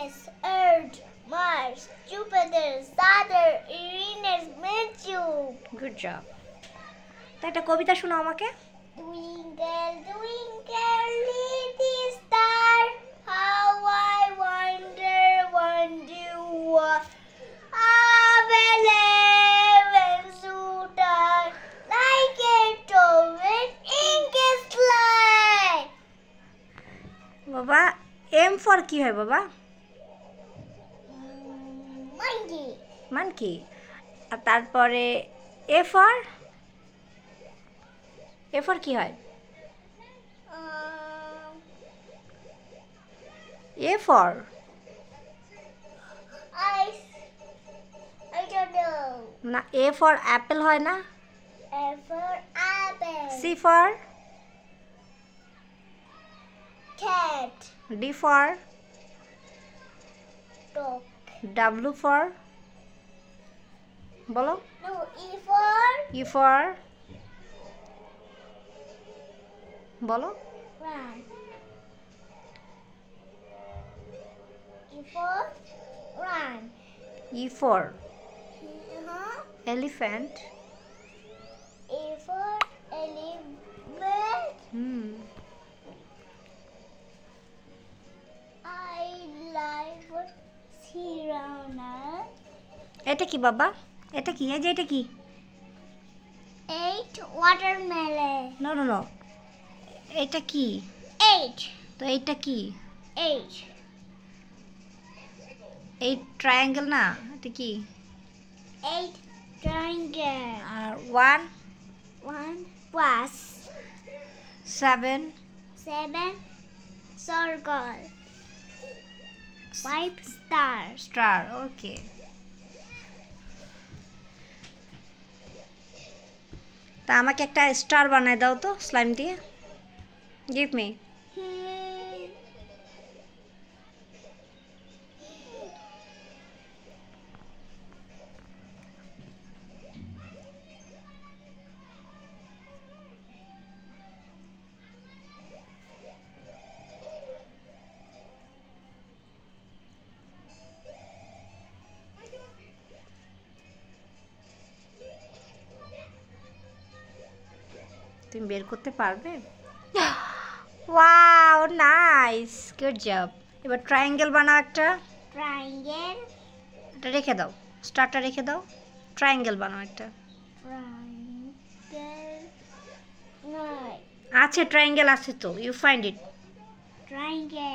Venus, Earth, Mars, Jupiter, Saturn, Uranus, Neptune. Good job. তা একটা কবিতা শোনাও আমাকে। Twinkle, twinkle, little star, how I wonder what of 11 shooter, like a torrent ink slide. বাবা M for কি হয় বাবা? Monkey. Monkey. আর তারপরে A for কি হয়? A for I don't know. না, এ ফর অ্যাপেল হয় না? A for apple. C for Cat. D for Dog. W for বলো। No, E for E for বলো। run. E for run. E for Uh-huh. Elephant. A for elephant. I like Sirana. এটা কি বাবা? এটা কি? এই যে এটা কি? 8 watermelon. নো নো নো, এটা কি? 8. তো এইটা কি? 8. এই ট্রায়াঙ্গেল না, এটা কি? 8 triangle. আর 1 1 plus 7 7 circle. 5 stars. স্টার। ওকে, তা আমাকে একটা স্টার বানায় দাও তো স্লাইম দিয়ে। Give me. তুমি বের করতে পারবে? Wow, nice, good job. এবার ট্রায়াঙ্গেল বানাও একটা। Triangle. এটা রেখে দাও, স্টারটা রেখে দাও। ট্রায়াঙ্গেল বানাও একটা। Triangle. No. আছে, ট্রায়াঙ্গেল আছে তো, ইউ ফাইন্ড ইট। Triangle.